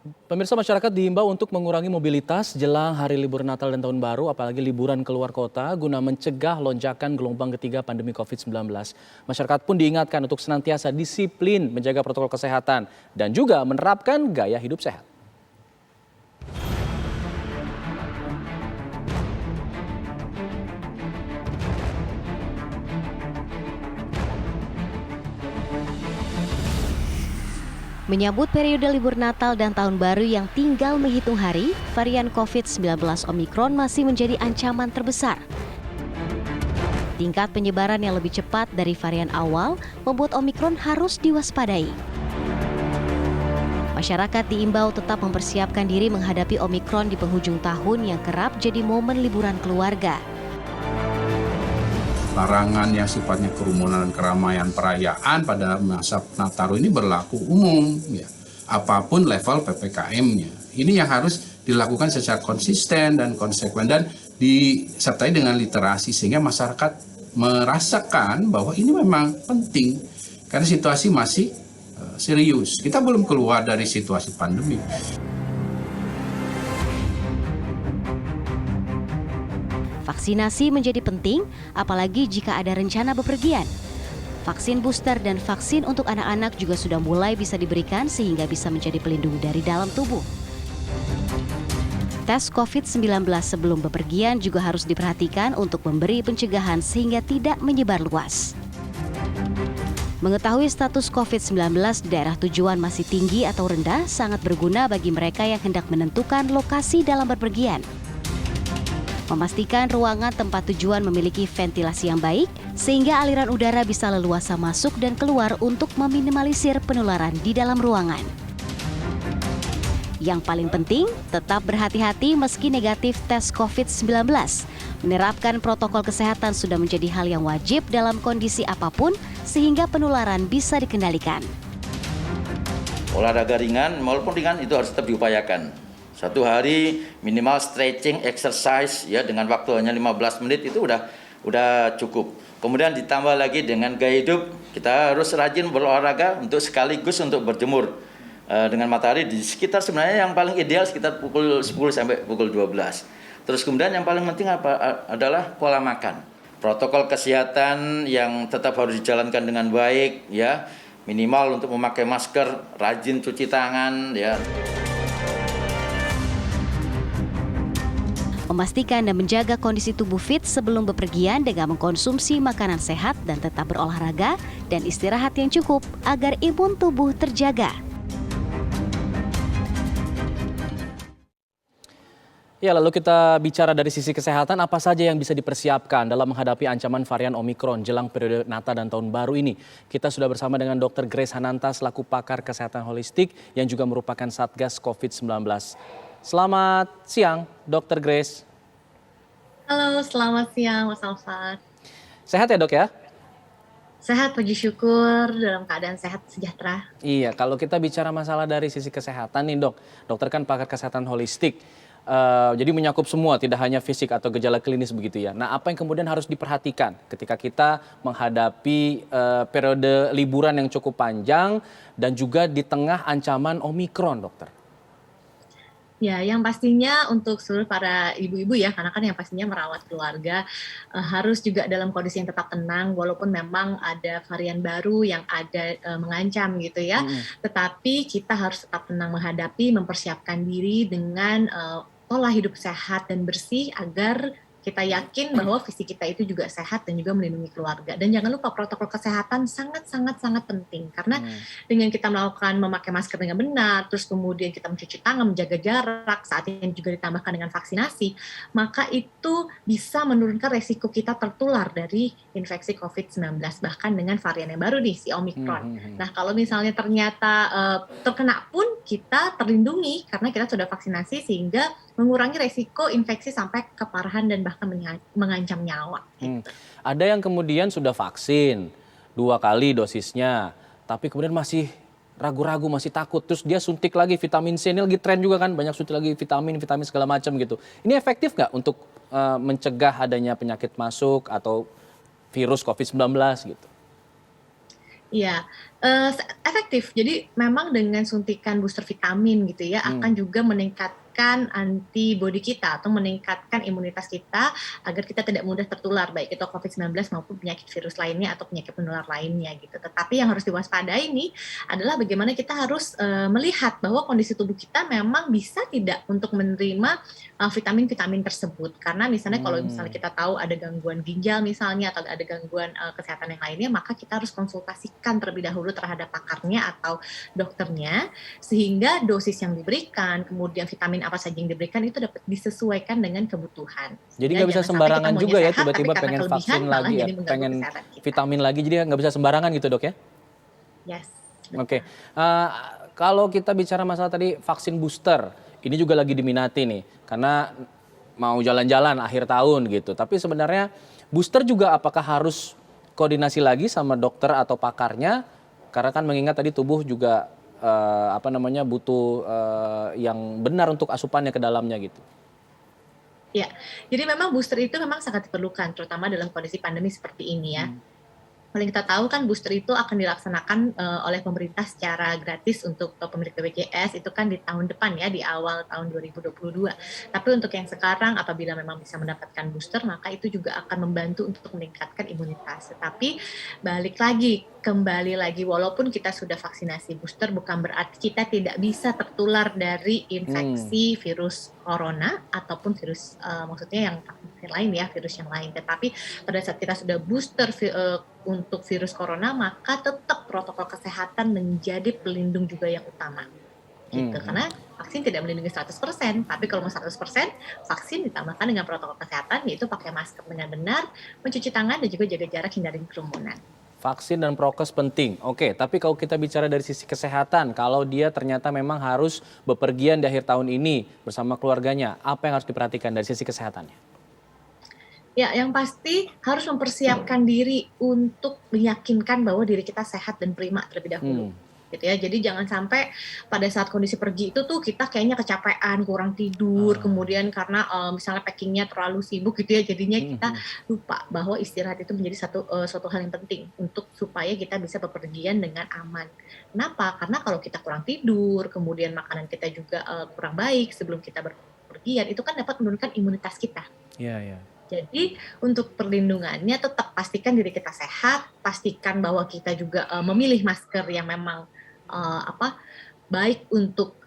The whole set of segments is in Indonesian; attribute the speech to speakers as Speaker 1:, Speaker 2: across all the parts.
Speaker 1: Pemirsa, masyarakat diimbau untuk mengurangi mobilitas jelang hari libur Natal dan Tahun Baru, apalagi liburan keluar kota, guna mencegah lonjakan gelombang ketiga pandemi COVID-19. Masyarakat pun diingatkan untuk senantiasa disiplin menjaga protokol kesehatan dan juga menerapkan gaya hidup sehat.
Speaker 2: Menyambut periode libur Natal dan Tahun Baru yang tinggal menghitung hari, varian COVID-19 Omikron masih menjadi ancaman terbesar. Tingkat penyebaran yang lebih cepat dari varian awal membuat Omikron harus diwaspadai. Masyarakat diimbau tetap mempersiapkan diri menghadapi Omikron di penghujung tahun yang kerap jadi momen liburan keluarga.
Speaker 3: Larangan yang sifatnya kerumunan dan keramaian perayaan pada masa Nataru ini berlaku umum, ya. Apapun level PPKM-nya. Ini yang harus dilakukan secara konsisten dan konsekuen dan disertai dengan literasi sehingga masyarakat merasakan bahwa ini memang penting karena situasi masih serius. Kita belum keluar dari situasi pandemi.
Speaker 2: Vaksinasi menjadi penting, apalagi jika ada rencana bepergian. Vaksin booster dan vaksin untuk anak-anak juga sudah mulai bisa diberikan sehingga bisa menjadi pelindung dari dalam tubuh. Tes COVID-19 sebelum bepergian juga harus diperhatikan untuk memberi pencegahan sehingga tidak menyebar luas. Mengetahui status COVID-19 di daerah tujuan masih tinggi atau rendah sangat berguna bagi mereka yang hendak menentukan lokasi dalam bepergian. Memastikan ruangan tempat tujuan memiliki ventilasi yang baik, sehingga aliran udara bisa leluasa masuk dan keluar untuk meminimalisir penularan di dalam ruangan. Yang paling penting, tetap berhati-hati meski negatif tes COVID-19. Menerapkan protokol kesehatan sudah menjadi hal yang wajib dalam kondisi apapun, sehingga penularan bisa dikendalikan.
Speaker 4: Olahraga ringan, walaupun ringan itu harus tetap diupayakan. Satu hari minimal stretching exercise ya dengan waktu hanya 15 menit itu udah cukup. Kemudian ditambah lagi dengan gaya hidup, kita harus rajin berolahraga untuk sekaligus untuk berjemur dengan matahari di sekitar sebenarnya yang paling ideal sekitar pukul 10 sampai pukul 12. Terus kemudian yang paling penting adalah pola makan. Protokol kesehatan yang tetap harus dijalankan dengan baik ya, minimal untuk memakai masker, rajin cuci tangan ya.
Speaker 2: Memastikan dan menjaga kondisi tubuh fit sebelum bepergian dengan mengkonsumsi makanan sehat dan tetap berolahraga dan istirahat yang cukup agar imun tubuh terjaga.
Speaker 1: Ya, lalu kita bicara dari sisi kesehatan, apa saja yang bisa dipersiapkan dalam menghadapi ancaman varian Omikron jelang periode Natal dan Tahun Baru ini. Kita sudah bersama dengan Dr. Grace Hananta selaku pakar kesehatan holistik yang juga merupakan Satgas COVID-19. Selamat siang, Dr. Grace.
Speaker 5: Halo, selamat siang Mas Alfat.
Speaker 1: Sehat ya, Dok ya?
Speaker 5: Sehat, puji syukur, dalam keadaan sehat sejahtera.
Speaker 1: Iya, kalau kita bicara masalah dari sisi kesehatan nih, Dok. Dokter kan pakar kesehatan holistik. Jadi menyakup semua, tidak hanya fisik atau gejala klinis begitu ya. Nah, apa yang kemudian harus diperhatikan ketika kita menghadapi periode liburan yang cukup panjang dan juga di tengah ancaman Omikron, Dokter?
Speaker 5: Ya, yang pastinya untuk seluruh para ibu-ibu ya, karena kan yang pastinya merawat keluarga harus juga dalam kondisi yang tetap tenang, walaupun memang ada varian baru yang ada mengancam gitu ya. Tetapi kita harus tetap tenang menghadapi, mempersiapkan diri dengan pola hidup sehat dan bersih agar kita yakin bahwa visi kita itu juga sehat dan juga melindungi keluarga. Dan jangan lupa protokol kesehatan sangat penting. Karena dengan kita memakai masker dengan benar, terus kemudian kita mencuci tangan, menjaga jarak, saat ini juga ditambahkan dengan vaksinasi, maka itu bisa menurunkan resiko kita tertular dari infeksi COVID-19, bahkan dengan varian yang baru nih, si Omikron. Nah, kalau misalnya ternyata terkena pun, kita terlindungi karena kita sudah vaksinasi sehingga mengurangi resiko infeksi sampai keparahan dan bahkan mengancam nyawa. Gitu.
Speaker 1: Ada yang kemudian sudah vaksin 2 kali dosisnya, tapi kemudian masih ragu-ragu, masih takut. Terus dia suntik lagi vitamin C, ini lagi tren juga kan, banyak suntik lagi vitamin segala macam gitu. Ini efektif nggak untuk mencegah adanya penyakit masuk atau virus COVID-19 gitu?
Speaker 5: Iya, efektif. Jadi memang dengan suntikan booster vitamin gitu ya, akan juga meningkatkan antibodi kita atau meningkatkan imunitas kita agar kita tidak mudah tertular, baik itu COVID-19 maupun penyakit virus lainnya atau penyakit menular lainnya gitu. Tetapi yang harus diwaspadai nih adalah bagaimana kita harus melihat bahwa kondisi tubuh kita memang bisa tidak untuk menerima vitamin-vitamin tersebut. Karena misalnya kalau misalnya kita tahu ada gangguan ginjal misalnya atau ada gangguan kesehatan yang lainnya, maka kita harus konsultasikan terlebih dahulu terhadap pakarnya atau dokternya, sehingga dosis yang diberikan, kemudian vitamin apa saja yang diberikan itu dapat disesuaikan dengan kebutuhan.
Speaker 1: Jadi
Speaker 5: Ya,
Speaker 1: nggak bisa
Speaker 5: jangan sampai kita
Speaker 1: sembarangan
Speaker 5: maunya
Speaker 1: juga ya,
Speaker 5: sehat,
Speaker 1: tiba-tiba
Speaker 5: tapi karena
Speaker 1: pengen
Speaker 5: kelebihan
Speaker 1: vaksin
Speaker 5: malah
Speaker 1: lagi ya,
Speaker 5: jadi mengganggu
Speaker 1: pengen
Speaker 5: kesehatan kita.
Speaker 1: vitamin lagi, jadi nggak bisa sembarangan gitu dok ya?
Speaker 5: Yes.
Speaker 1: Oke, kalau kita bicara masalah tadi vaksin booster, ini juga lagi diminati nih, karena mau jalan-jalan akhir tahun gitu. Tapi sebenarnya booster juga apakah harus koordinasi lagi sama dokter atau pakarnya? Karena kan mengingat tadi tubuh juga butuh yang benar untuk asupannya ke dalamnya gitu.
Speaker 5: Ya, jadi memang booster itu memang sangat diperlukan, terutama dalam kondisi pandemi seperti ini ya. Paling kita tahu kan booster itu akan dilaksanakan oleh pemerintah secara gratis untuk pemilik BPJS itu kan di tahun depan ya, di awal tahun 2022. Tapi untuk yang sekarang apabila memang bisa mendapatkan booster maka itu juga akan membantu untuk meningkatkan imunitas. Tetapi kembali lagi walaupun kita sudah vaksinasi booster bukan berarti kita tidak bisa tertular dari infeksi virus corona ataupun virus maksudnya yang lain ya, virus yang lain. Tetapi pada saat kita sudah booster untuk virus corona, maka tetap protokol kesehatan menjadi pelindung juga yang utama. Gitu. Karena vaksin tidak melindungi 100%, tapi kalau mau 100%, vaksin ditambahkan dengan protokol kesehatan, yaitu pakai masker dengan benar, mencuci tangan, dan juga jaga jarak, hindari kerumunan.
Speaker 1: Vaksin dan prokes penting. Oke, tapi kalau kita bicara dari sisi kesehatan, kalau dia ternyata memang harus bepergian di akhir tahun ini bersama keluarganya, apa yang harus diperhatikan dari sisi kesehatannya?
Speaker 5: Ya, yang pasti harus mempersiapkan diri untuk meyakinkan bahwa diri kita sehat dan prima terlebih dahulu. Gitu ya. Jadi jangan sampai pada saat kondisi pergi itu tuh kita kayaknya kecapean, kurang tidur, kemudian karena misalnya packingnya terlalu sibuk gitu ya, jadinya kita lupa bahwa istirahat itu menjadi suatu hal yang penting untuk supaya kita bisa bepergian dengan aman. Kenapa? Karena kalau kita kurang tidur, kemudian makanan kita juga kurang baik sebelum kita berpergian, itu kan dapat menurunkan imunitas kita.
Speaker 1: Iya, iya.
Speaker 5: Jadi untuk perlindungannya tetap pastikan diri kita sehat, pastikan bahwa kita juga memilih masker yang memang baik untuk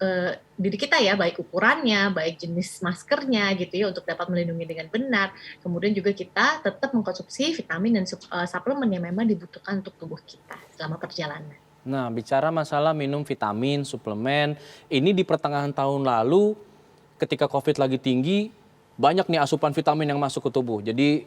Speaker 5: diri kita ya, baik ukurannya, baik jenis maskernya gitu ya, untuk dapat melindungi dengan benar. Kemudian juga kita tetap mengkonsumsi vitamin dan suplemen yang memang dibutuhkan untuk tubuh kita selama perjalanan.
Speaker 1: Nah, bicara masalah minum vitamin, suplemen, ini di pertengahan tahun lalu ketika COVID lagi tinggi, banyak nih asupan vitamin yang masuk ke tubuh. Jadi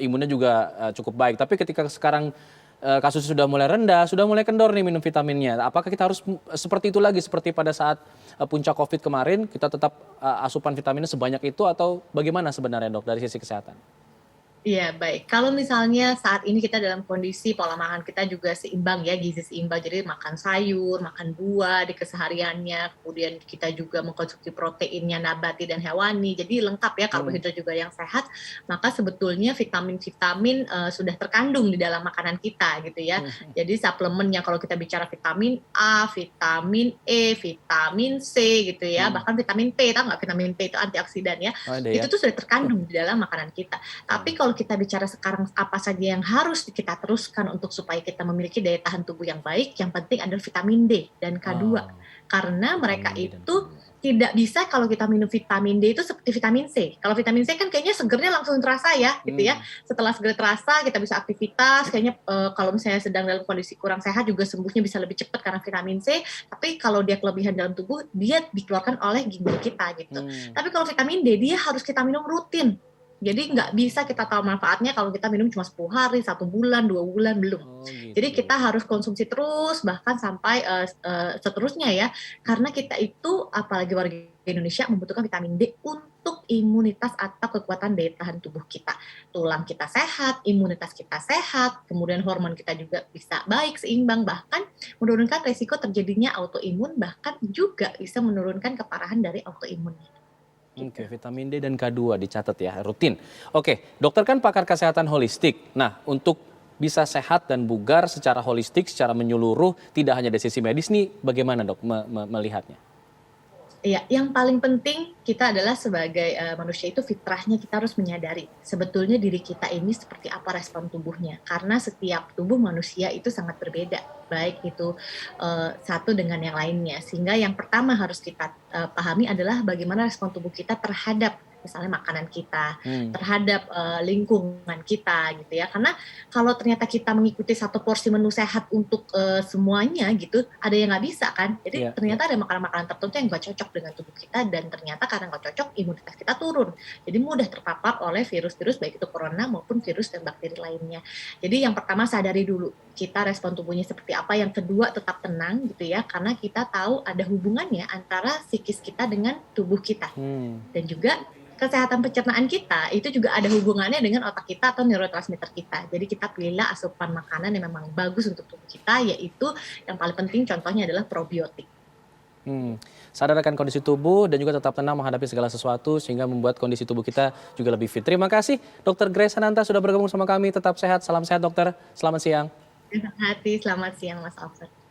Speaker 1: imunnya juga cukup baik. Tapi ketika sekarang kasusnya sudah mulai rendah, sudah mulai kendor nih minum vitaminnya. Apakah kita harus seperti itu lagi seperti pada saat puncak COVID kemarin, kita tetap asupan vitaminnya sebanyak itu atau bagaimana sebenarnya dok dari sisi kesehatan?
Speaker 5: Iya, baik. Kalau misalnya saat ini kita dalam kondisi pola makan kita juga seimbang ya, gizi seimbang. Jadi makan sayur, makan buah di kesehariannya, kemudian kita juga mengkonsumsi proteinnya nabati dan hewani. Jadi lengkap ya, karbohidrat juga yang sehat. Maka sebetulnya vitamin-vitamin sudah terkandung di dalam makanan kita gitu ya. Jadi suplemennya kalau kita bicara vitamin A, vitamin E, vitamin C gitu ya. Bahkan vitamin P, tahu nggak vitamin P itu antioksidan ya. Itu tuh sudah terkandung di dalam makanan kita. Tapi kalau kita bicara sekarang apa saja yang harus kita teruskan untuk supaya kita memiliki daya tahan tubuh yang baik, yang penting adalah vitamin D dan K2. Karena mereka itu tidak bisa kalau kita minum vitamin D itu seperti vitamin C. Kalau vitamin C kan kayaknya segernya langsung terasa ya, gitu ya. Setelah seger terasa kita bisa aktivitas, kayaknya kalau misalnya sedang dalam kondisi kurang sehat juga sembuhnya bisa lebih cepat karena vitamin C. Tapi kalau dia kelebihan dalam tubuh, dia dikeluarkan oleh ginjal kita gitu. Tapi kalau vitamin D dia harus kita minum rutin. Jadi nggak bisa kita tahu manfaatnya kalau kita minum cuma 10 hari, 1 bulan, 2 bulan, belum.
Speaker 1: Gitu.
Speaker 5: Jadi kita harus konsumsi terus, bahkan sampai seterusnya ya. Karena kita itu, apalagi warga Indonesia, membutuhkan vitamin D untuk imunitas atau kekuatan daya tahan tubuh kita. Tulang kita sehat, imunitas kita sehat, kemudian hormon kita juga bisa baik, seimbang, bahkan menurunkan resiko terjadinya autoimun, bahkan juga bisa menurunkan keparahan dari autoimun.
Speaker 1: Oke, vitamin D dan K2 dicatat ya, rutin. Oke, dokter kan pakar kesehatan holistik. Nah, untuk bisa sehat dan bugar secara holistik, secara menyeluruh, tidak hanya dari sisi medis nih, bagaimana dok melihatnya?
Speaker 5: Iya, yang paling penting kita adalah sebagai manusia itu fitrahnya kita harus menyadari sebetulnya diri kita ini seperti apa respon tubuhnya. Karena setiap tubuh manusia itu sangat berbeda, baik itu satu dengan yang lainnya. Sehingga yang pertama harus kita pahami adalah bagaimana respon tubuh kita terhadap misalnya makanan kita, terhadap lingkungan kita gitu ya. Karena kalau ternyata kita mengikuti satu porsi menu sehat untuk semuanya gitu, ada yang nggak bisa kan. Jadi ternyata ada makanan-makanan tertentu yang nggak cocok dengan tubuh kita dan ternyata karena nggak cocok imunitas kita turun. Jadi mudah terpapar oleh virus-virus baik itu corona maupun virus dan bakteri lainnya. Jadi yang pertama sadari dulu kita respon tubuhnya seperti apa. Yang kedua tetap tenang gitu ya, karena kita tahu ada hubungannya antara psikis kita dengan tubuh kita. Dan juga kesehatan pencernaan kita itu juga ada hubungannya dengan otak kita atau neurotransmitter kita. Jadi kita pilihlah asupan makanan yang memang bagus untuk tubuh kita, yaitu yang paling penting contohnya adalah probiotik.
Speaker 1: Sadar akan kondisi tubuh dan juga tetap tenang menghadapi segala sesuatu sehingga membuat kondisi tubuh kita juga lebih fit. Terima kasih Dr. Grace Sananta sudah bergabung sama kami. Tetap sehat, salam sehat dokter. Selamat siang.
Speaker 5: Terima kasih, selamat siang Mas Alfred.